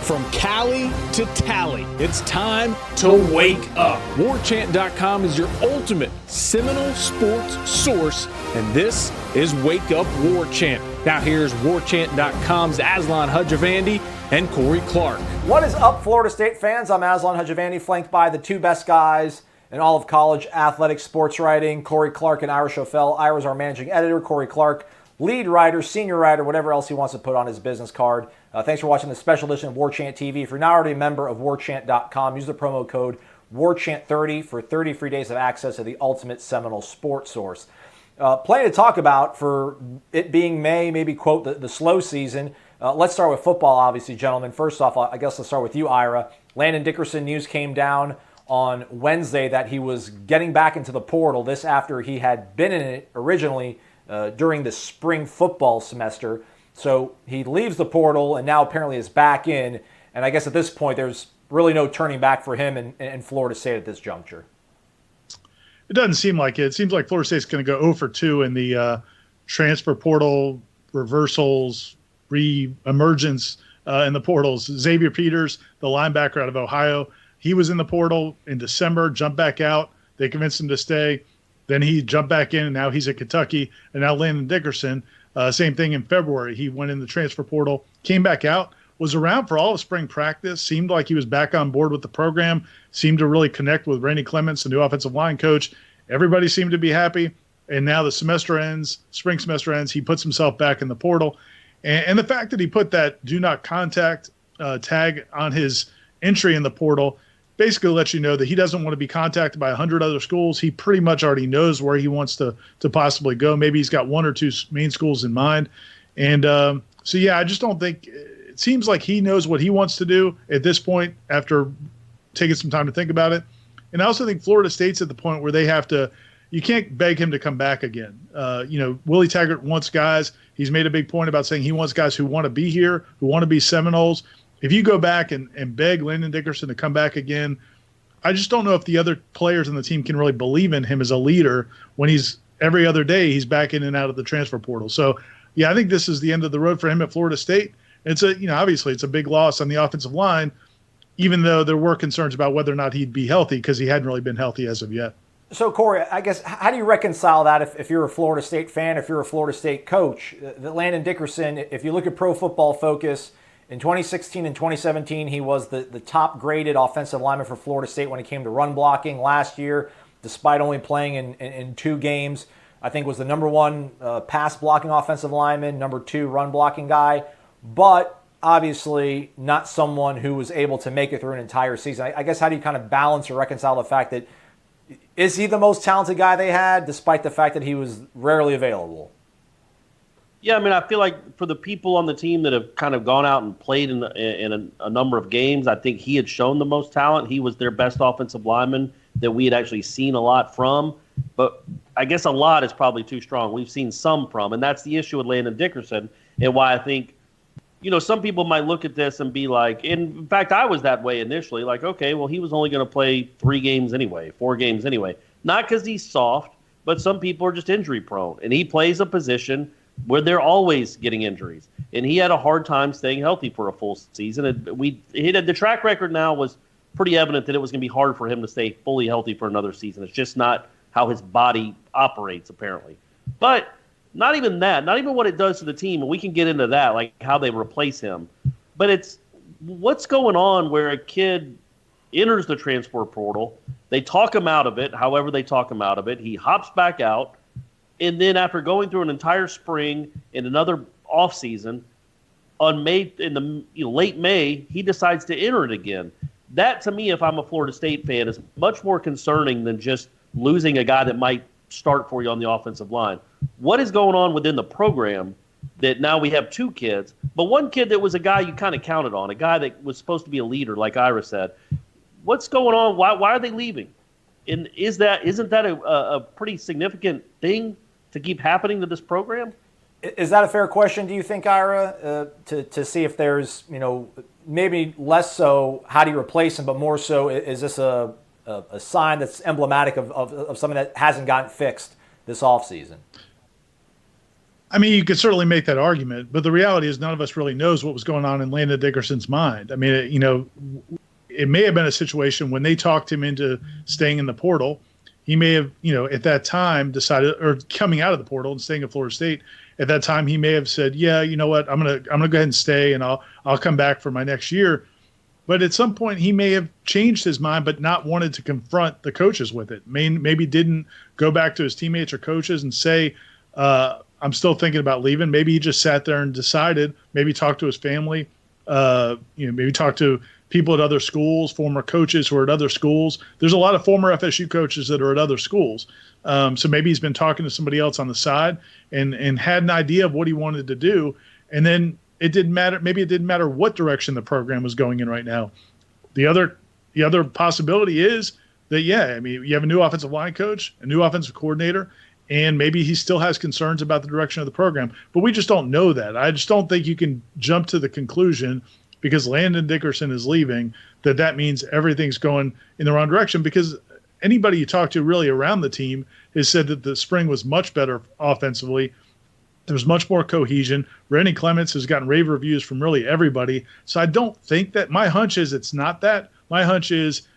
From Cali to Tally, it's time to wake up. WarChant.com is your ultimate Seminole sports source, and this is Wake Up War Chant. Now here's WarChant.com's Aslan Hudjavandi and Corey Clark. What is up, Florida State fans? I'm Aslan Hudjavandi, flanked by the two best guys in all of college athletic sports writing, Corey Clark and Ira Schoffel. Ira's our managing editor, Corey Clark, lead writer, senior writer, whatever else he wants to put on his business card. Thanks for watching this special edition of War Chant TV. If you're not already a member of WarChant.com, use the promo code WarChant30 for 30 free days of access to the ultimate Seminole sports source. Plenty to talk about for it being May, maybe, quote, the slow season. Let's start with football, obviously, gentlemen. First off, I guess let's start with you, Ira. Landon Dickerson news came down on Wednesday that he was getting back into the portal. This after he had been in it originally during the spring football semester. So he leaves the portal and now apparently is back in. And I guess at this point, there's really no turning back for him in Florida State at this juncture. It doesn't seem like it. It seems like Florida State's going to go 0 for 2 in the transfer portal, reversals, re-emergence in the portals. Xavier Peters, the linebacker out of Ohio, he was in the portal in December, jumped back out. They convinced him to stay. Then he jumped back in, and now he's at Kentucky. And now Landon Dickerson, same thing in February. He went in the transfer portal, came back out, was around for all of spring practice, seemed like he was back on board with the program, seemed to really connect with Randy Clements, the new offensive line coach. Everybody seemed to be happy. And now the semester ends, spring semester ends, he puts himself back in the portal. And the fact that he put that do not contact tag on his entry in the portal basically lets you know that he doesn't want to be contacted by 100 other schools. He pretty much already knows where he wants to possibly go. Maybe he's got one or two main schools in mind. And so, yeah, I just don't think – it seems like he knows what he wants to do at this point after taking some time to think about it. And I also think Florida State's at the point where they have to – you can't beg him to come back again. Willie Taggart wants guys. He's made a big point about saying he wants guys who want to be here, who want to be Seminoles. If you go back and beg Landon Dickerson to come back again, I just don't know if the other players on the team can really believe in him as a leader when he's every other day he's back in and out of the transfer portal. So, yeah, I think this is the end of the road for him at Florida State. It's obviously it's a big loss on the offensive line, even though there were concerns about whether or not he'd be healthy because he hadn't really been healthy as of yet. So, Corey, I guess, how do you reconcile that if you're a Florida State fan, if you're a Florida State coach, that Landon Dickerson, if you look at Pro Football Focus, in 2016 and 2017, he was the top-graded offensive lineman for Florida State when it came to run blocking. Last year, despite only playing in 2 games, I think was the number 1 pass-blocking offensive lineman, number 2 run-blocking guy, but obviously not someone who was able to make it through an entire season. I guess how do you kind of balance or reconcile the fact that is he the most talented guy they had, despite the fact that he was rarely available? Yeah, I mean, I feel like for the people on the team that have kind of gone out and played in a number of games, I think he had shown the most talent. He was their best offensive lineman that we had actually seen a lot from. But I guess a lot is probably too strong. We've seen some from, and that's the issue with Landon Dickerson and why I think, some people might look at this and be like, in fact, I was that way initially, like, okay, well, he was only going to play 3 games anyway, 4 games anyway. Not because he's soft, but some people are just injury prone, and he plays a position where they're always getting injuries. And he had a hard time staying healthy for a full season. And the track record now was pretty evident that it was going to be hard for him to stay fully healthy for another season. It's just not how his body operates, apparently. But not even that, not even what it does to the team, and we can get into that, like how they replace him. But it's what's going on where a kid enters the transfer portal, they talk him out of it, however they talk him out of it, he hops back out, and then after going through an entire spring and another offseason, late May, he decides to enter it again. That, to me, if I'm a Florida State fan, is much more concerning than just losing a guy that might start for you on the offensive line. What is going on within the program that now we have 2 kids, but one kid that was a guy you kind of counted on, a guy that was supposed to be a leader, like Ira said. What's going on? Why are they leaving? And isn't that a pretty significant thing to keep happening to this program? Is that a fair question, do you think, Ira, to see if there's, maybe less so how do you replace him, but more so is this a sign that's emblematic of something that hasn't gotten fixed this offseason? I mean, you could certainly make that argument, but the reality is none of us really knows what was going on in Landon Dickerson's mind. I mean, it may have been a situation when they talked him into staying in the portal. He may have, at that time decided, or coming out of the portal and staying at Florida State, at that time he may have said, yeah, you know what, I'm gonna go ahead and stay, and I'll come back for my next year. But at some point he may have changed his mind, but not wanted to confront the coaches with it. Maybe didn't go back to his teammates or coaches and say, I'm still thinking about leaving. Maybe he just sat there and decided, maybe talked to his family, maybe talked to people at other schools, former coaches who are at other schools. There's a lot of former FSU coaches that are at other schools. So maybe he's been talking to somebody else on the side and had an idea of what he wanted to do. And then it didn't matter. Maybe it didn't matter what direction the program was going in right now. The other possibility is that, you have a new offensive line coach, a new offensive coordinator, and maybe he still has concerns about the direction of the program. But we just don't know that. I just don't think you can jump to the conclusion because Landon Dickerson is leaving that means everything's going in the wrong direction, because anybody you talk to really around the team has said that the spring was much better offensively. There's much more cohesion. Randy Clements has gotten rave reviews from really everybody. So I don't think that – my hunch is it's not that. My hunch is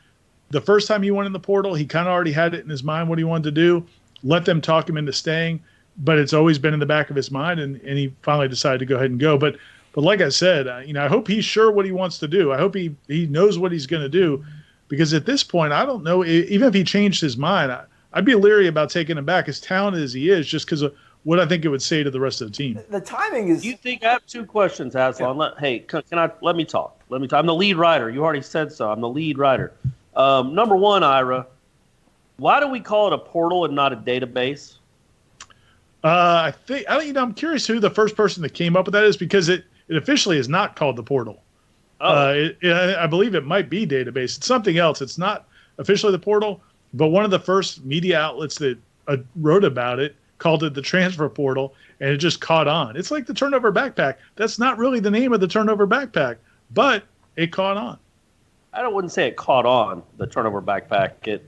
the first time he went in the portal, he kind of already had it in his mind what he wanted to do. Let them talk him into staying, but it's always been in the back of his mind, and he finally decided to go ahead and go. But like I said, I hope he's sure what he wants to do. I hope he knows what he's going to do, because at this point, I don't know. Even if he changed his mind, I'd be leery about taking him back, as talented as he is, just because of what I think it would say to the rest of the team. The timing is. You think I have two questions, Aslan? Yeah. Let me talk. I'm the lead writer. You already said so. I'm the lead writer. Number one, Ira, why do we call it a portal and not a database? I'm curious who the first person that came up with that is, because it officially is not called the portal. Oh. I believe it might be database. It's something else. It's not officially the portal, but one of the first media outlets that wrote about it called it the transfer portal, and it just caught on. It's like the turnover backpack. That's not really the name of the turnover backpack, but it caught on. I wouldn't say it caught on, the turnover backpack.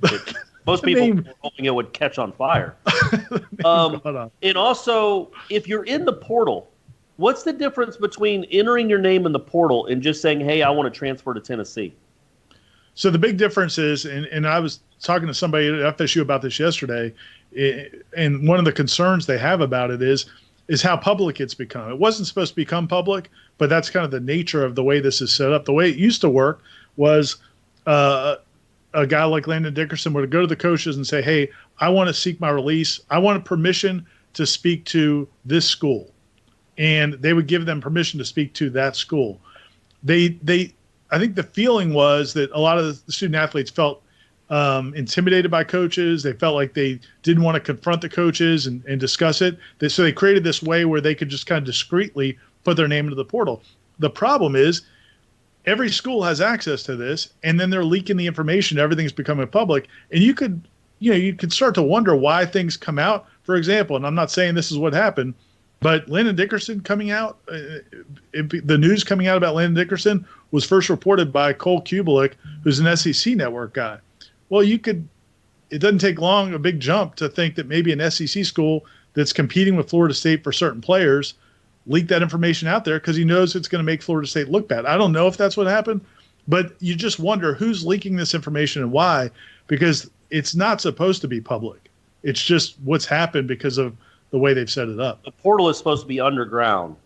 Most people hoping it would catch on fire. And also, if you're in the portal, what's the difference between entering your name in the portal and just saying, hey, I want to transfer to Tennessee? So the big difference is, and I was talking to somebody at FSU about this yesterday, and one of the concerns they have about it is how public it's become. It wasn't supposed to become public, but that's kind of the nature of the way this is set up. The way it used to work was a guy like Landon Dickerson would go to the coaches and say, hey, I want to seek my release. I want permission to speak to this school. And they would give them permission to speak to that school. I think the feeling was that a lot of the student athletes felt intimidated by coaches. They felt like they didn't want to confront the coaches and discuss it. So they created this way where they could just kind of discreetly put their name into the portal. The problem is every school has access to this, and then they're leaking the information. Everything's becoming public. And you could start to wonder why things come out. For example, and I'm not saying this is what happened, but Landon Dickerson coming out, the news coming out about Landon Dickerson was first reported by Cole Kubelik, who's an SEC Network guy. Well, it doesn't take long, a big jump to think that maybe an SEC school that's competing with Florida State for certain players leaked that information out there because he knows it's going to make Florida State look bad. I don't know if that's what happened, but you just wonder who's leaking this information and why, because it's not supposed to be public. It's just what's happened because of the way they've set it up. The portal is supposed to be underground,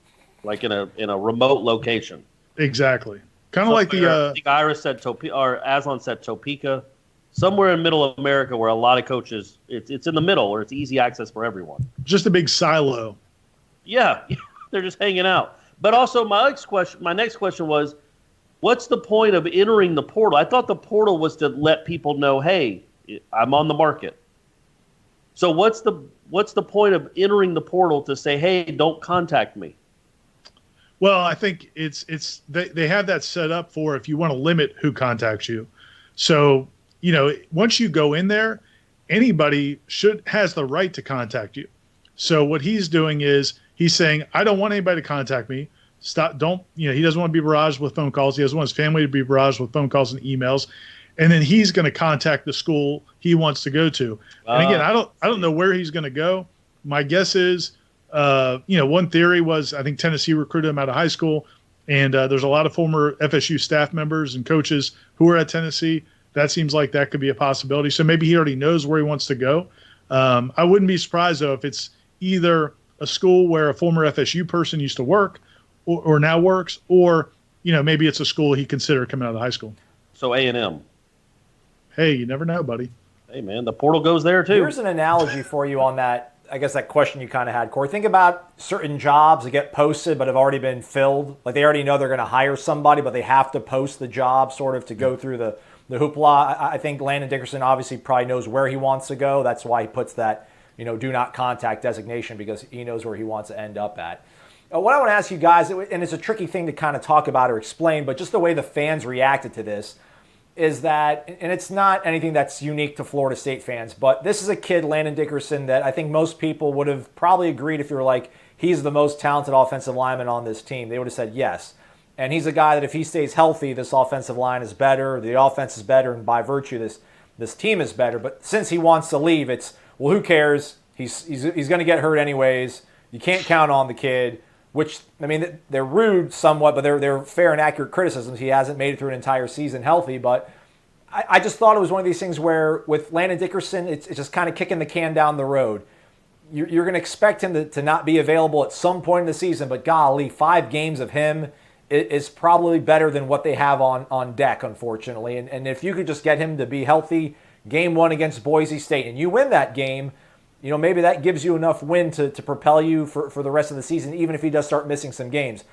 like in a remote location. Exactly. Kind of like I think Ira said Topeka, or Aslan said Topeka, somewhere in middle America where a lot of coaches, it's in the middle where it's easy access for everyone. Just a big silo. Yeah, they're just hanging out. But also my next question was, what's the point of entering the portal? I thought the portal was to let people know, hey, I'm on the market. So what's the point of entering the portal to say, hey, don't contact me? Well, I think they have that set up for if you want to limit who contacts you. So, once you go in there, anybody has the right to contact you. So what he's doing is he's saying, I don't want anybody to contact me. He doesn't want to be barraged with phone calls. He doesn't want his family to be barraged with phone calls and emails. And then he's going to contact the school he wants to go to. And again, I don't know where he's going to go. My guess is One theory was I think Tennessee recruited him out of high school, and there's a lot of former FSU staff members and coaches who are at Tennessee. That seems like that could be a possibility. So maybe he already knows where he wants to go. I wouldn't be surprised, though, if it's either a school where a former FSU person used to work or now works, or maybe it's a school he considered coming out of high school. So A&M. Hey, you never know, buddy. Hey, man, the portal goes there, too. Here's an analogy for you on that. I guess that question you kind of had, Corey. Think about certain jobs that get posted but have already been filled. Like they already know they're going to hire somebody, but they have to post the job sort of to go through the hoopla. I think Landon Dickerson obviously probably knows where he wants to go. That's why he puts that, do not contact designation, because he knows where he wants to end up at. What I want to ask you guys, and it's a tricky thing to kind of talk about or explain, but just the way the fans reacted to this is that, and it's not anything that's unique to Florida State fans, but this is a kid, Landon Dickerson, that I think most people would have probably agreed if you were like, he's the most talented offensive lineman on this team. They would have said yes. And he's a guy that if he stays healthy, this offensive line is better, the offense is better, and by virtue, this team is better. But since he wants to leave, it's, well, who cares? He's going to get hurt anyways. You can't count on the kid. Which, I mean, they're rude somewhat, but they're fair and accurate criticisms. He hasn't made it through an entire season healthy, but I just thought it was one of these things where with Landon Dickerson, it's just kind of kicking the can down the road. You're going to expect him to not be available at some point in the season, but golly, 5 games of him is probably better than what they have on deck, unfortunately. And if you could just get him to be healthy, game 1 against Boise State, and you win that game, maybe that gives you enough win to propel you for the rest of the season, even if he does start missing some games.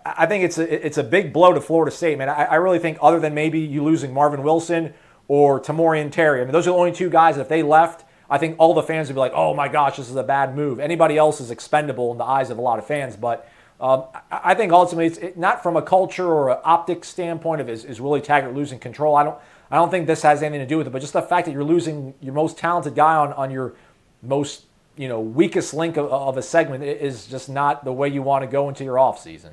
I think it's a big blow to Florida State, man. I really think other than maybe you losing Marvin Wilson or Tamorian Terry, I mean, those are the only 2 guys, if they left, I think all the fans would be like, oh my gosh, this is a bad move. Anybody else is expendable in the eyes of a lot of fans, but I think ultimately it's not from a culture or an optics standpoint of is Willie Taggart losing control. I don't think this has anything to do with it, but just the fact that you're losing your most talented guy on your most weakest link of a segment is just not the way you want to go into your off season.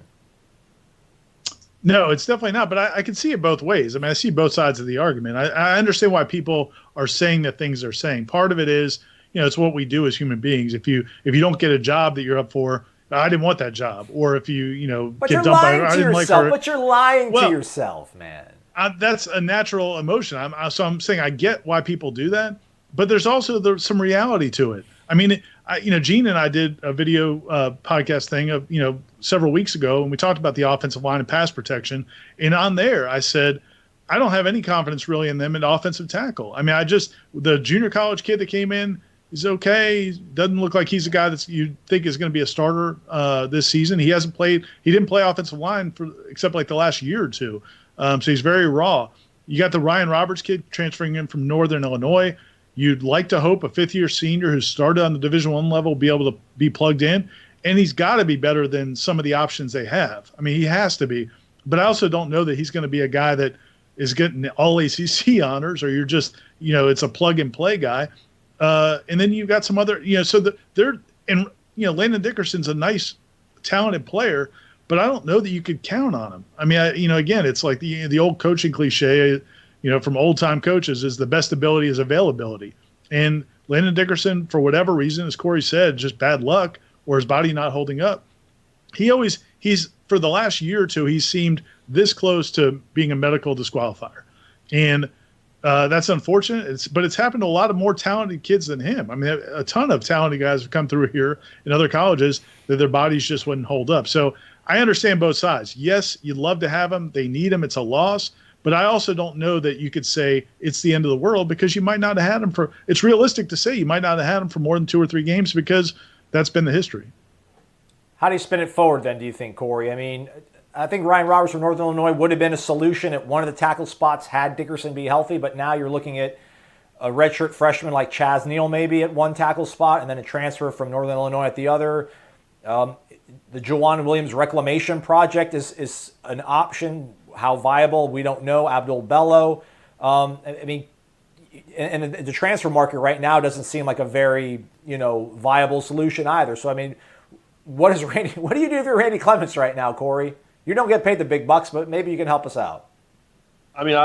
No, it's definitely not. But I can see it both ways. I mean, I see both sides of the argument. I understand why people are saying the things they're saying. Part of it is, it's what we do as human beings. If you don't get a job that you're up for, I didn't want that job. Or if you but get you're dumped by, lying I to didn't yourself. like her. But you're lying to yourself, man. That's a natural emotion. So I'm saying I get why people do that. But there's also some reality to it. I mean, Gene and I did a video podcast thing of, several weeks ago, and we talked about the offensive line and pass protection. And on there, I said, I don't have any confidence really in them at offensive tackle. I mean, the junior college kid that came in, he's okay. He doesn't look like he's a guy that you think is going to be a starter this season. He didn't play offensive line except like the last year or 2. So he's very raw. You got the Ryan Roberts kid transferring in from Northern Illinois. You'd like to hope a 5th-year senior who started on the Division I level will be able to be plugged in, and he's got to be better than some of the options they have. I mean, he has to be. But I also don't know that he's going to be a guy that is getting all ACC honors, or you're just, it's a plug-and-play guy. And then you've got some other, Landon Dickerson's a nice, talented player, but I don't know that you could count on him. I mean, again, it's like the old coaching cliche, from old-time coaches, is the best ability is availability. And Landon Dickerson, for whatever reason, as Corey said, just bad luck or his body not holding up, he's for the last year or 2, he seemed this close to being a medical disqualifier. And that's unfortunate, but it's happened to a lot of more talented kids than him. I mean, a ton of talented guys have come through here in other colleges that their bodies just wouldn't hold up. So I understand both sides. Yes, you'd love to have them. They need them. It's a loss. But I also don't know that you could say it's the end of the world, because you might not have had them it's realistic to say you might not have had them for more than 2 or 3 games, because that's been the history. How do you spin it forward then, do you think, Corey? I mean, I think Ryan Roberts from Northern Illinois would have been a solution at one of the tackle spots had Dickerson be healthy, but now you're looking at a redshirt freshman like Chaz Neal maybe at one tackle spot, and then a transfer from Northern Illinois at the other. The Juwan Williams reclamation project is an option. How viable, we don't know. Abdul Bello. I mean, and the transfer market right now doesn't seem like a very, viable solution either. So, I mean, what do you do if you're Randy Clements right now, Corey? You don't get paid the big bucks, but maybe you can help us out. I mean,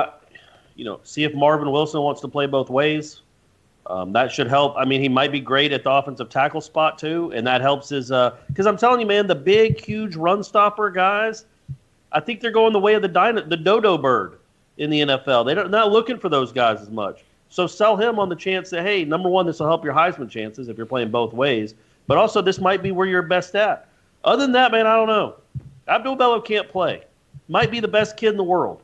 see if Marvin Wilson wants to play both ways. That should help. I mean, he might be great at the offensive tackle spot too, and that helps his because I'm telling you, man, the big, huge run stopper guys, I think they're going the way of the dodo bird in the NFL. They're not looking for those guys as much. So sell him on the chance that, hey, number one, this will help your Heisman chances if you're playing both ways, but also this might be where you're best at. Other than that, man, I don't know. Abdul Bello can't play. Might be the best kid in the world,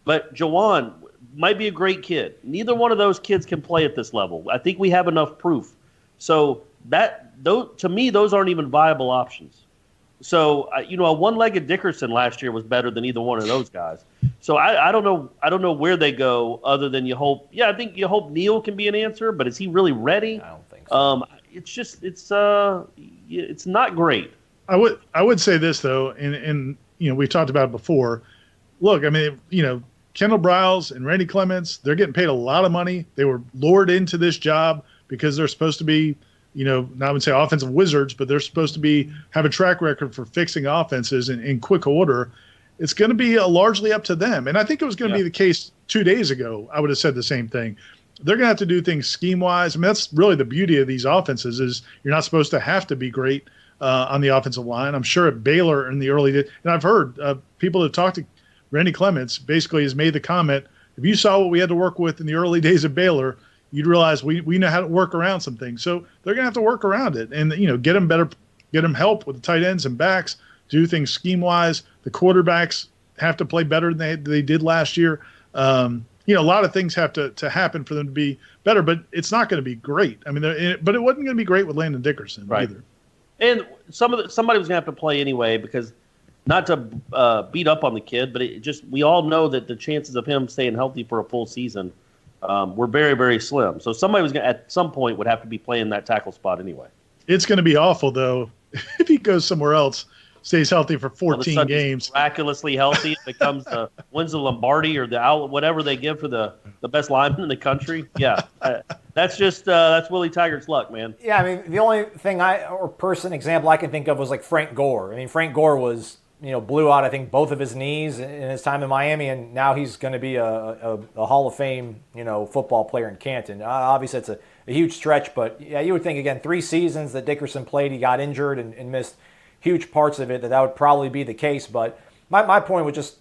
but Jawan might be a great kid. Neither one of those kids can play at this level. I think we have enough proof. So to me, those aren't even viable options. So, a one-legged Dickerson last year was better than either one of those guys. So I don't know. I don't know where they go other than you hope. Yeah, I think you hope Neal can be an answer, but is he really ready? I don't think so. It's not great. I would say this though, and we've talked about it before. Look, I mean, Kendall Briles and Randy Clements, they're getting paid a lot of money. They were lured into this job because they're supposed to be, not would say offensive wizards, but they're supposed to have a track record for fixing offenses in quick order. It's going to be largely up to them. And I think it was going to be the case 2 days ago. I would have said the same thing. They're going to have to do things scheme-wise. I mean, that's really the beauty of these offenses is you're not supposed to have to be great on the offensive line. I'm sure at Baylor in the early days, and I've heard people that talked to Randy Clements basically has made the comment, if you saw what we had to work with in the early days of Baylor, you'd realize we know how to work around some things. So they're going to have to work around it and, get them help with the tight ends and backs, do things scheme-wise. The quarterbacks have to play better than they did last year. A lot of things have to happen for them to be better, but it's not going to be great. I mean, but it wasn't going to be great with Landon Dickerson either. And somebody was going to have to play anyway because not to beat up on the kid, but we all know that the chances of him staying healthy for a full season were very, very slim. So somebody was at some point would have to be playing that tackle spot anyway. It's going to be awful though if he goes somewhere else, stays healthy for 14 games, miraculously healthy, becomes wins the Lombardi or whatever they give for the best lineman in the country. Yeah, that's Willie Taggart's luck, man. Yeah, I mean the only thing example I can think of was like Frank Gore. I mean Frank Gore was blew out I think both of his knees in his time in Miami, and now he's going to be a Hall of Fame football player in Canton. Obviously it's a huge stretch, but yeah, you would think again 3 seasons that Dickerson played, he got injured and missed huge parts of it, that would probably be the case. But my point was just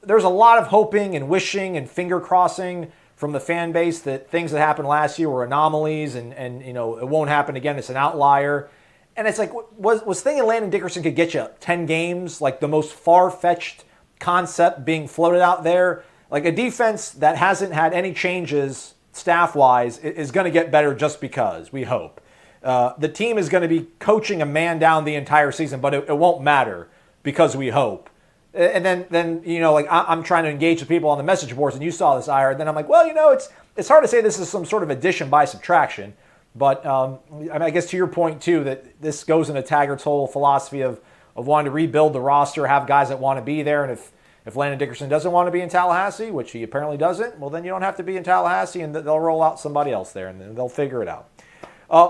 there's a lot of hoping and wishing and finger crossing from the fan base that things that happened last year were anomalies and it won't happen again. It's an outlier. And it's like, was thinking Landon Dickerson could get you 10 games like the most far-fetched concept being floated out there? Like a defense that hasn't had any changes staff-wise is going to get better just because, we hope. The team is going to be coaching a man down the entire season, but it won't matter because we hope. And then I'm trying to engage the people on the message boards, and you saw this, Ira. And then I'm like, well, it's hard to say this is some sort of addition by subtraction. But I guess to your point, too, that this goes into Taggart's whole philosophy of wanting to rebuild the roster, have guys that want to be there. And if Landon Dickerson doesn't want to be in Tallahassee, which he apparently doesn't, well, then you don't have to be in Tallahassee, and they'll roll out somebody else there, and they'll figure it out.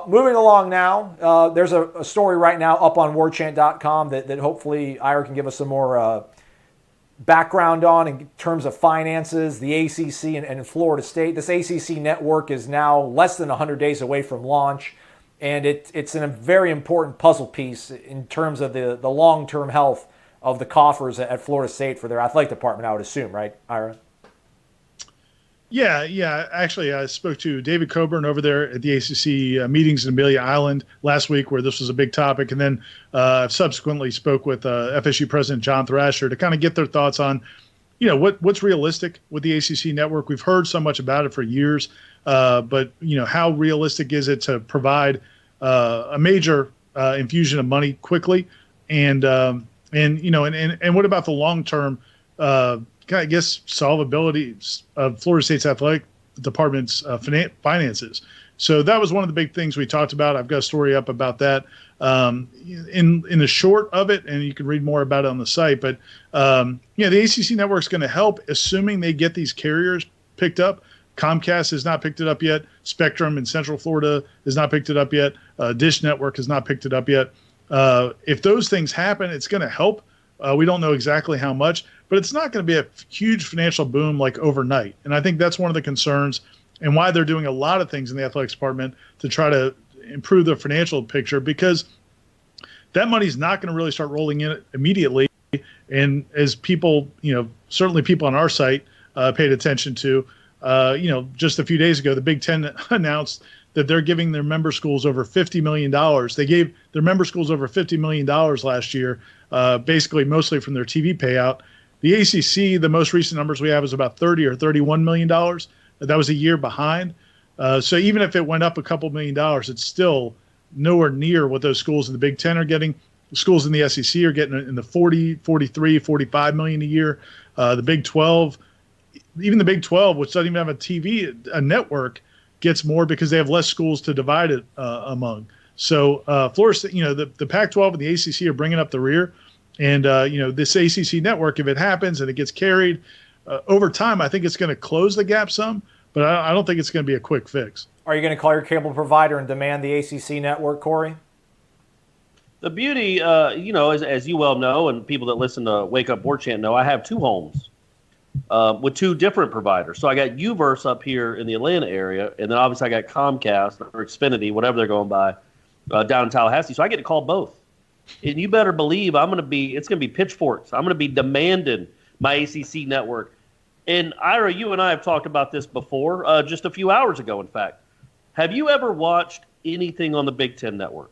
Moving along now, there's a story right now up on warchant.com that hopefully Ira can give us some more background on in terms of finances, the ACC and Florida State. This ACC network is now less than 100 days away from launch, and it's a very important puzzle piece in terms of the long-term health of the coffers at Florida State for their athletic department, I would assume, right, Ira? Yeah. Actually, I spoke to David Coburn over there at the ACC meetings in Amelia Island last week where this was a big topic. And then subsequently spoke with FSU President John Thrasher to kind of get their thoughts on, what's realistic with the ACC network. We've heard so much about it for years, but, how realistic is it to provide a major infusion of money quickly? And what about the long-term I guess solvability of Florida State's athletic department's finances. So that was one of the big things we talked about. I've got a story up about that in the short of it, and you can read more about it on the site. But the ACC network is going to help, assuming they get these carriers picked up. Comcast has not picked it up yet. Spectrum in Central Florida has not picked it up yet. Dish Network has not picked it up yet. If those things happen, it's going to help. We don't know exactly how much, but it's not going to be a huge financial boom like overnight. And I think that's one of the concerns and why they're doing a lot of things in the athletics department to try to improve the financial picture, because that money's not going to really start rolling in immediately. And as people, certainly people on our site paid attention to, just a few days ago, the Big Ten announced that they're giving their member schools over $50 million. They gave their member schools over $50 million last year, basically mostly from their TV payout. The ACC, the most recent numbers we have is about $30 or $31 million. That was a year behind. So even if it went up a couple $1 million, it's still nowhere near what those schools in the Big Ten are getting. The schools in the SEC are getting in the 40, 43, 45 million a year. The Big 12, even the Big 12, which doesn't even have a network, gets more because they have less schools to divide it among. So Florida State, the Pac-12 and the ACC are bringing up the rear. And, this ACC network, if it happens and it gets carried over time, I think it's going to close the gap some, but I don't think it's going to be a quick fix. Are you going to call your cable provider and demand the ACC network, Corey? The beauty, as you well know, and people that listen to Wake Up War Chant know, I have two homes with two different providers. So I got UVerse up here in the Atlanta area, and then obviously I got Comcast or Xfinity, whatever they're going by, down in Tallahassee. So I get to call both. And you better believe it's going to be pitchforks. I'm going to be demanding my ACC network. And Ira, you and I have talked about this before, just a few hours ago, in fact. Have you ever watched anything on the Big Ten network?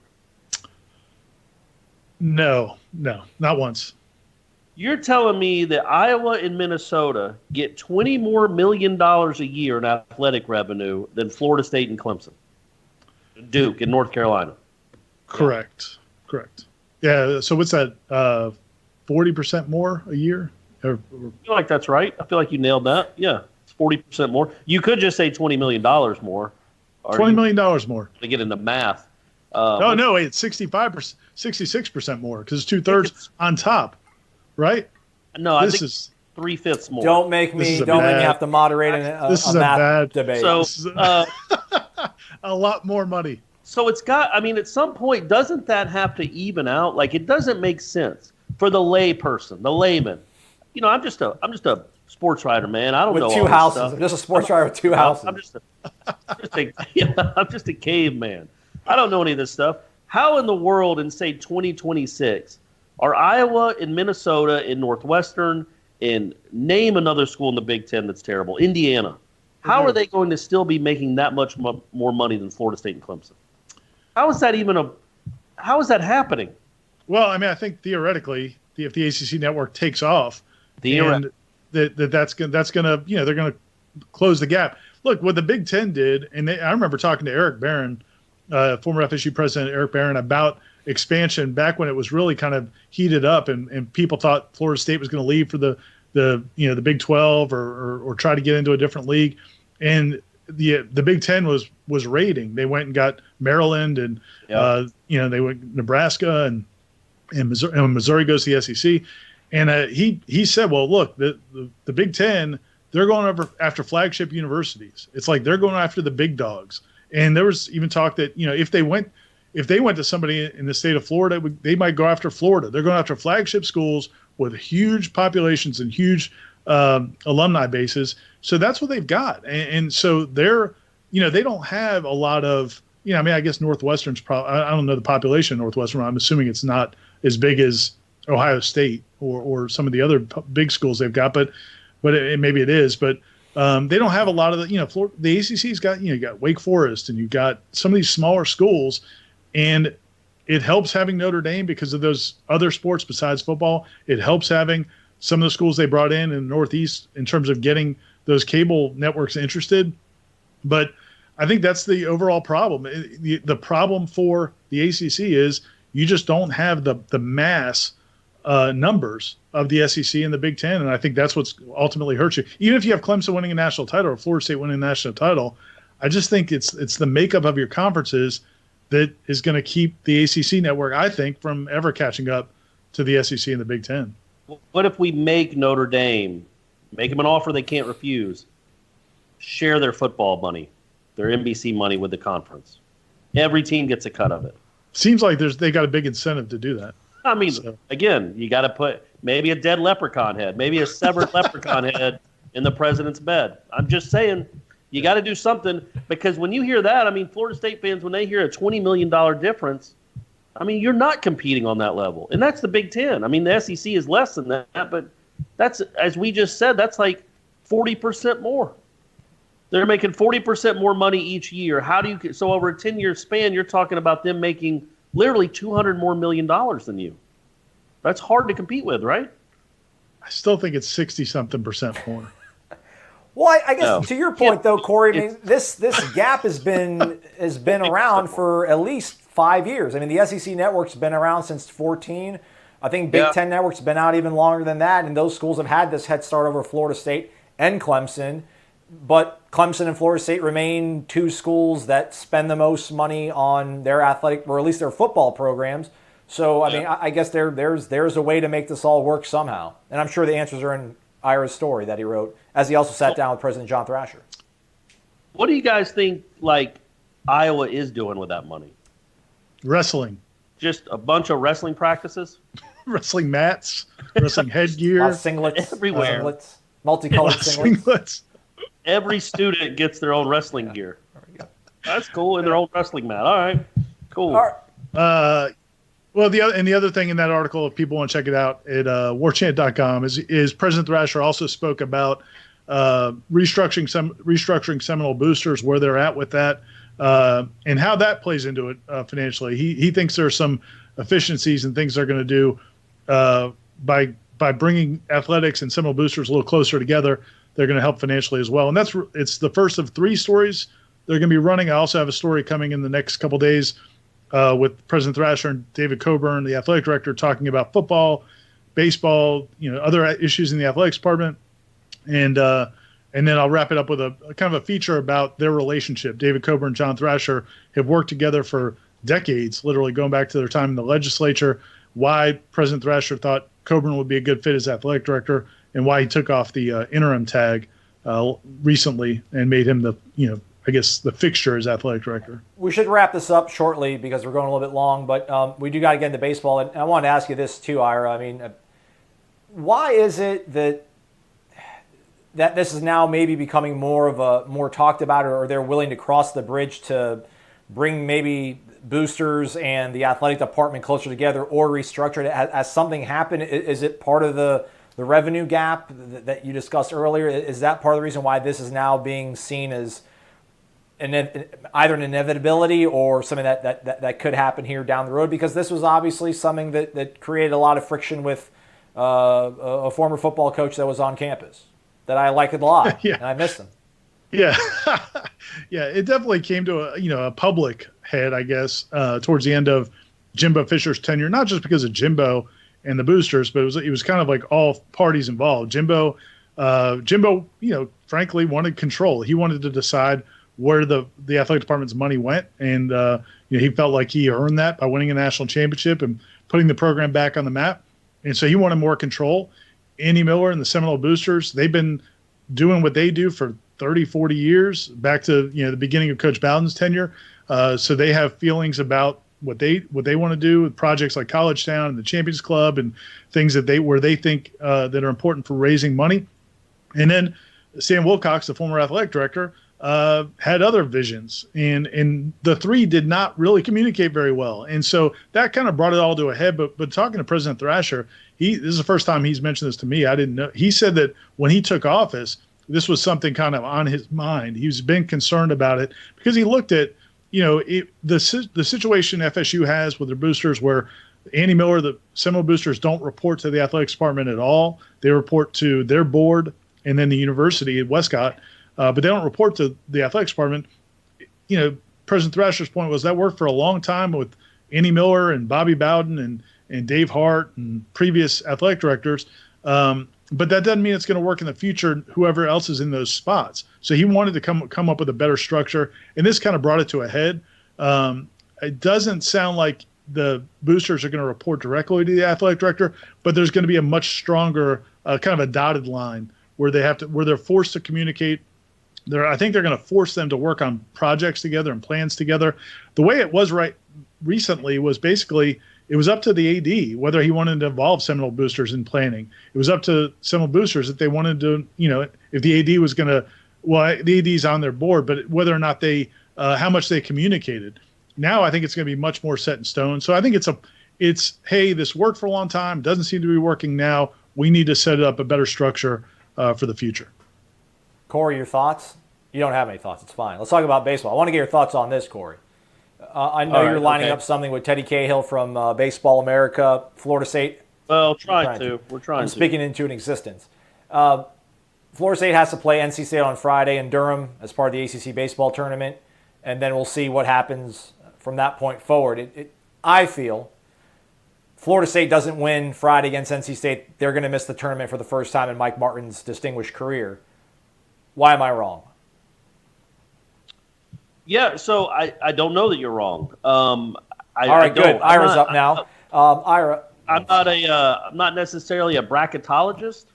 No, not once. You're telling me that Iowa and Minnesota get $20 million a year in athletic revenue than Florida State and Clemson, Duke, and North Carolina? Correct. Yeah, so what's that, 40% more a year? I feel like that's right. I feel like you nailed that. Yeah, it's 40% more. You could just say $20 million more. $20 million more. To get into math. No, it's 66% more because it's 2/3 on top, right? No, I think it's 3/5 more. Don't make me have to moderate a math debate. So a lot more money. So it's got. I mean, at some point, doesn't that have to even out? Like, it doesn't make sense for the lay person, the layman. I'm just a sports writer, man. I don't know with two houses. I'm just a sports writer with two houses. I'm just a caveman. I don't know any of this stuff. How in the world in, say, 2026 are Iowa and Minnesota and Northwestern and name another school in the Big Ten that's terrible, Indiana? How are they going to still be making that much more money than Florida State and Clemson? How is that happening? Well, I mean, I think theoretically, if the ACC network takes off, and that's going to, they're going to close the gap. Look, what the Big Ten did, and I remember talking to Eric Barron, former FSU president Eric Barron, about expansion back when it was really kind of heated up, and people thought Florida State was going to leave for the Big 12 or try to get into a different league, and the Big Ten was raiding. They went and got Maryland, and they went Nebraska and Missouri goes to the SEC, and he said, well, look, the Big Ten, they're going after flagship universities. It's like they're going after the big dogs. And there was even talk that, if they went to somebody in the state of Florida, they might go after Florida. They're going after flagship schools with huge populations and huge alumni bases. So that's what they've got. And so they're, they don't have a lot of, I guess Northwestern's probably, I don't know the population of Northwestern. I'm assuming it's not as big as Ohio State or some of the other big schools they've got, but maybe it is. But they don't have a lot of the ACC's got, you got Wake Forest and you've got some of these smaller schools, and it helps having Notre Dame because of those other sports besides football. It helps having some of the schools they brought in the Northeast in terms of getting those cable networks interested. But I think that's the overall problem. The problem for the ACC is you just don't have the mass numbers of the SEC and the Big Ten, and I think that's what's ultimately hurt you. Even if you have Clemson winning a national title or Florida State winning a national title, I just think it's the makeup of your conferences that is going to keep the ACC network, I think, from ever catching up to the SEC and the Big Ten. What if we make Notre Dame, make them an offer they can't refuse, share their football money, their NBC money with the conference? Every team gets a cut of it. Seems like they got a big incentive to do that. I mean, again, you got to put maybe a dead leprechaun head, maybe a severed leprechaun head in the president's bed. I'm just saying, You got to do something, because when you hear that, I mean, Florida State fans, when they hear a $20 million difference, I mean, you're not competing on that level. And that's the Big Ten. I mean, the SEC is less than that, but that's, as we just said, that's like 40% more. They're making 40% more money each year. How do you, so over a 10-year span, you're talking about them making literally $200 more million than you. That's hard to compete with, right? I still think it's 60-something% more. Well, I guess to your point, though, Corey, I mean, this gap has been around for at least 5 years. I mean, the SEC Network's been around since 2014. I think Big Ten Network's been out even longer than that, and those schools have had this head start over Florida State and Clemson. But Clemson and Florida State remain two schools that spend the most money on their athletic, or at least their football programs. So, I mean, I guess there's a way to make this all work somehow. And I'm sure the answers are in Ira's story that he wrote, as he also sat down with President John Thrasher. What do you guys think, like, Iowa is doing with that money? Wrestling. Just a bunch of wrestling practices? Wrestling mats, wrestling headgear. Singlets. Everywhere. Singlets, multicolored singlets. Every student gets their own wrestling gear. That's cool, and their own wrestling mat. All right, cool. All right. Well, the other thing in that article, if people want to check it out at warchant.com, is President Thrasher also spoke about restructuring Seminole Boosters, where they're at with that, and how that plays into it financially. He thinks there are some efficiencies and things they're going to do by bringing athletics and Seminole Boosters a little closer together. They're going to help financially as well. And it's the first of 3 stories they're going to be running. I also have a story coming in the next couple days with President Thrasher and David Coburn, the athletic director, talking about football, baseball, other issues in the athletics department. And then I'll wrap it up with a kind of a feature about their relationship. David Coburn and John Thrasher have worked together for decades, literally going back to their time in the legislature, why President Thrasher thought Coburn would be a good fit as athletic director, and why he took off the interim tag recently and made him the fixture as athletic director. We should wrap this up shortly because we're going a little bit long, but we do got to get into baseball. And I wanted to ask you this too, Ira. I mean, why is it that this is now maybe becoming more talked about, or they're willing to cross the bridge to bring maybe boosters and the athletic department closer together, or restructure it? Has something happened? Is it part of the revenue gap that you discussed earlier? Is that part of the reason why this is now being seen as either an inevitability or something that could happen here down the road? Because this was obviously something that created a lot of friction with a former football coach that was on campus that I liked a lot, and I missed him. Yeah, yeah, it definitely came to a public head, I guess, towards the end of Jimbo Fisher's tenure. Not just because of Jimbo and the boosters, but it was kind of like all parties involved. Jimbo, frankly, wanted control. He wanted to decide where the athletic department's money went, and he felt like he earned that by winning a national championship and putting the program back on the map. And so he wanted more control. Andy Miller and the Seminole Boosters, they've been doing what they do for 30, 40 years, back to the beginning of Coach Bowden's tenure. So they have feelings about what they want to do with projects like College Town and the Champions Club and things where they think that are important for raising money. And then Sam Wilcox, the former athletic director, had other visions, and the 3 did not really communicate very well. And so that kind of brought it all to a head. But talking to President Thrasher, this is the first time he's mentioned this to me. I didn't know. He said that when he took office, this was something kind of on his mind. He's been concerned about it because he looked at, the situation FSU has with their boosters, where Andy Miller, the Seminole Boosters, don't report to the athletics department at all. They report to their board and then the university at Westcott, but they don't report to the athletics department. President Thrasher's point was that worked for a long time with Andy Miller and Bobby Bowden and Dave Hart and previous athletic directors. But that doesn't mean it's going to work in the future, whoever else is in those spots. So he wanted to come up with a better structure, and this kind of brought it to a head. It doesn't sound like the boosters are going to report directly to the athletic director, but there's going to be a much stronger kind of a dotted line where they're forced to communicate. I think they're going to force them to work on projects together and plans together. The way it was recently was basically it was up to the AD whether he wanted to involve Seminole Boosters in planning. It was up to Seminole Boosters if they wanted to, if the AD was going to well, the AD's on their board, but whether or not they how much they communicated. Now I think it's going to be much more set in stone. So I think it's hey, this worked for a long time, doesn't seem to be working now. We need to set up a better structure for the future. Corey, your thoughts? You don't have any thoughts. It's fine. Let's talk about baseball. I want to get your thoughts on this, Corey. I know you're lining up something with Teddy Cahill from Baseball America, Florida State. Well, We're trying I'm speaking into an existence. Florida State has to play NC State on Friday in Durham as part of the ACC baseball tournament, and then we'll see what happens from that point forward. I feel Florida State doesn't win Friday against NC State, they're going to miss the tournament for the first time in Mike Martin's distinguished career. Why am I wrong? Yeah, so I don't know that you're wrong. All right, good. Ira's up now. Ira. I'm not necessarily a bracketologist.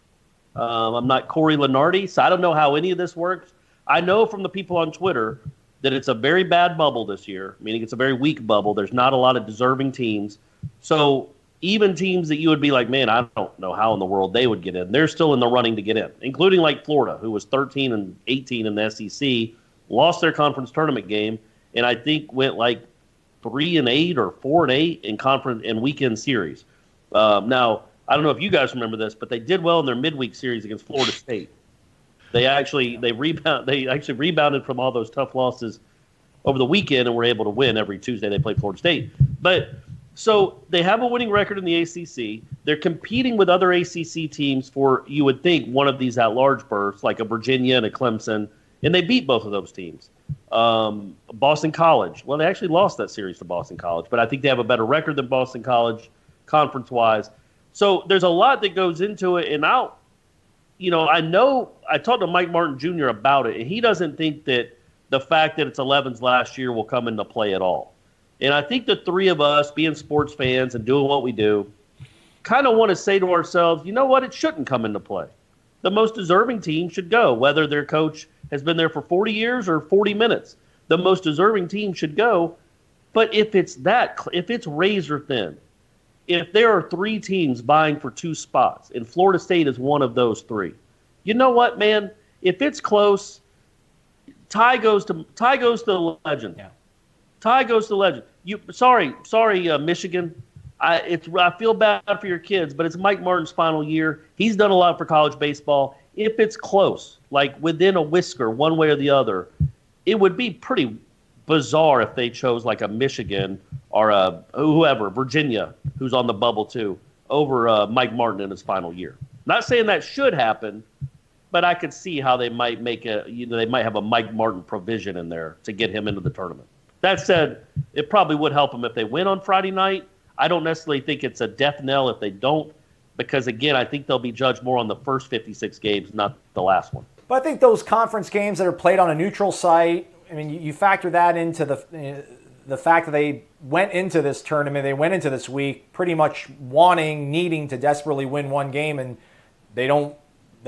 I'm not Corey Lenardi, so I don't know how any of this works. I know from the people on Twitter that it's a very bad bubble this year, meaning it's a very weak bubble. There's not a lot of deserving teams. So even teams that you would be like, man, I don't know how in the world they would get in, they're still in the running to get in, including like Florida, who was 13-18 in the SEC, lost their conference tournament game, and I think went like 3-8 or 4-8 in conference and weekend series. Now, I don't know if you guys remember this, but they did well in their midweek series against Florida State. They actually rebounded from all those tough losses over the weekend and were able to win every Tuesday they played Florida State. But so they have a winning record in the ACC. They're competing with other ACC teams for, you would think, one of these at-large berths, like a Virginia and a Clemson, and they beat both of those teams. Boston College, well, they actually lost that series to Boston College, but I think they have a better record than Boston College conference-wise. So there's a lot that goes into it, and I know I talked to Mike Martin Jr. about it, and he doesn't think that the fact that it's 11s last year will come into play at all. And I think the three of us, being sports fans and doing what we do, kind of want to say to ourselves, you know what, it shouldn't come into play. The most deserving team should go, whether their coach has been there for 40 years or 40 minutes. The most deserving team should go. But if it's razor thin, if there are three teams vying for two spots, and Florida State is one of those three, you know what, man? If it's close, tie goes to the legend. Yeah. Tie goes to the legend. Sorry, Michigan. I feel bad for your kids, but it's Mike Martin's final year. He's done a lot for college baseball. If it's close, like within a whisker, one way or the other, it would be pretty bizarre if they chose like a Michigan or a whoever, Virginia, who's on the bubble too, over Mike Martin in his final year. Not saying that should happen, but I could see how they might they might have a Mike Martin provision in there to get him into the tournament. That said, it probably would help them if they win on Friday night. I don't necessarily think it's a death knell if they don't, because, again, I think they'll be judged more on the first 56 games, not the last one. But I think those conference games that are played on a neutral site, I mean, you factor that into the fact that they went into this tournament, they went into this week pretty much needing to desperately win one game, and they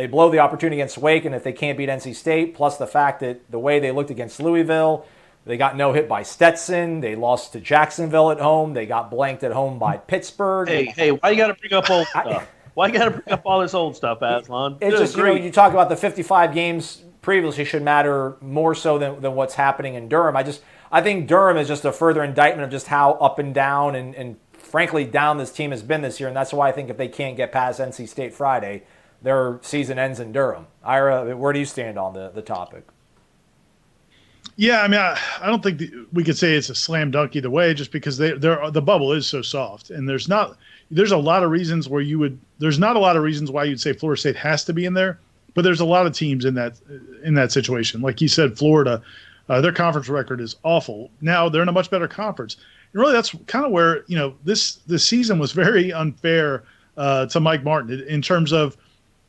blow the opportunity against Wake, and if they can't beat NC State, plus the fact that the way they looked against Louisville, they got no hit by Stetson. They lost to Jacksonville at home. They got blanked at home by Pittsburgh. Hey, why you got to bring up old stuff? Why you got to bring up all this old stuff, Aslan? It's just, you talk about the 55 games previously should matter more so than what's happening in Durham. I think Durham is just a further indictment of just how up and down and frankly down this team has been this year, and that's why I think if they can't get past NC State Friday, their season ends in Durham. Ira, where do you stand on the topic? Yeah, I mean, I don't think we could say it's a slam dunk either way, just because the bubble is so soft, and there's not a lot of reasons why you'd say Florida State has to be in there, but there's a lot of teams in that situation. Like you said, Florida, their conference record is awful. Now they're in a much better conference, and really that's kind of where this season was very unfair to Mike Martin in terms of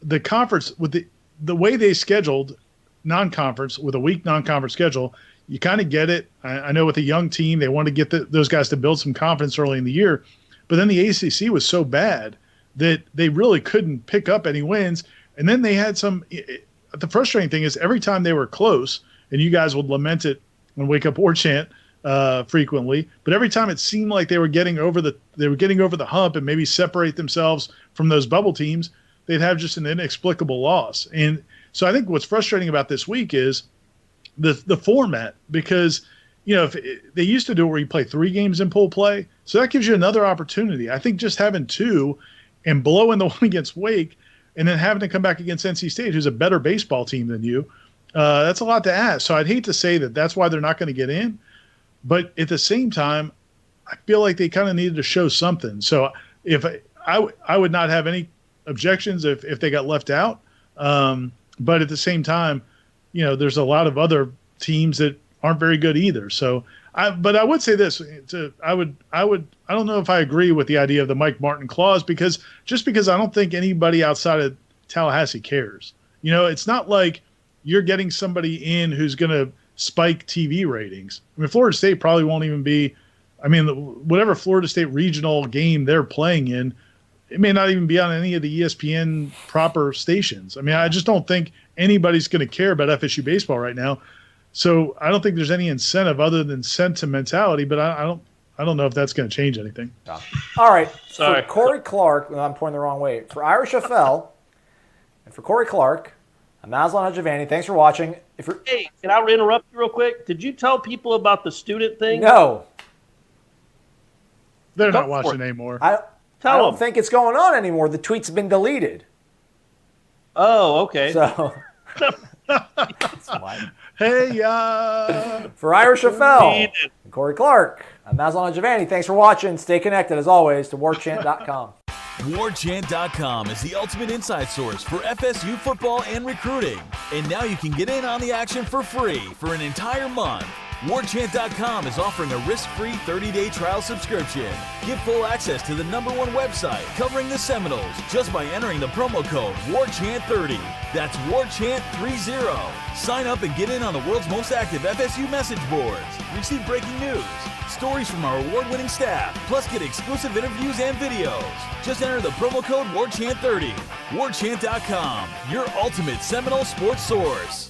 the conference with the way they scheduled non-conference with a weak non-conference schedule. You kind of get it. I know with a young team, they want to get those guys to build some confidence early in the year, but then the ACC was so bad that they really couldn't pick up any wins. And then they had the frustrating thing is every time they were close, and you guys would lament it on Wake Up War Chant frequently, but every time it seemed like they were getting over the hump and maybe separate themselves from those bubble teams, they'd have just an inexplicable loss. And so I think what's frustrating about this week is the format, because if they used to do it where you play 3 games in pool play, so that gives you another opportunity. I think just having 2 and blowing the one against Wake and then having to come back against NC State, who's a better baseball team than you, that's a lot to ask. So I'd hate to say that that's why they're not going to get in, but at the same time, I feel like they kind of needed to show something. So if I would not have any objections if they got left out, but at the same time, there's a lot of other teams that aren't very good either. So but I would say this: I don't know if I agree with the idea of the Mike Martin clause, because I don't think anybody outside of Tallahassee cares. It's not like you're getting somebody in who's going to spike TV ratings. I mean, Florida State probably won't even be. I mean, whatever Florida State regional game they're playing in, it may not even be on any of the ESPN proper stations. I mean, I just don't think anybody's going to care about FSU baseball right now. So I don't think there's any incentive other than sentimentality, but I don't know if that's going to change anything. No. All right. Sorry. For Corey Clark, I'm pointing the wrong way. For Ira Schoffel and for Corey Clark, I'm Aslan Hajavani. Thanks for watching. Hey, can I interrupt you real quick? Did you tell people about the student thing? No. They're not watching anymore. I don't think it's going on anymore. The tweet's been deleted. Oh, okay. So, Hey, for Ira Schoffel and Corey Clark, I'm Aslan Hajavani. Thanks for watching. Stay connected, as always, to warchant.com. Warchant.com is the ultimate inside source for FSU football and recruiting. And now you can get in on the action for free for an entire month. Warchant.com is offering a risk-free 30-day trial subscription. Get full access to the #1 website covering the Seminoles just by entering the promo code WARCHANT30. That's WARCHANT30. Sign up and get in on the world's most active FSU message boards. Receive breaking news, stories from our award-winning staff, plus get exclusive interviews and videos. Just enter the promo code WARCHANT30. Warchant.com, your ultimate Seminole sports source.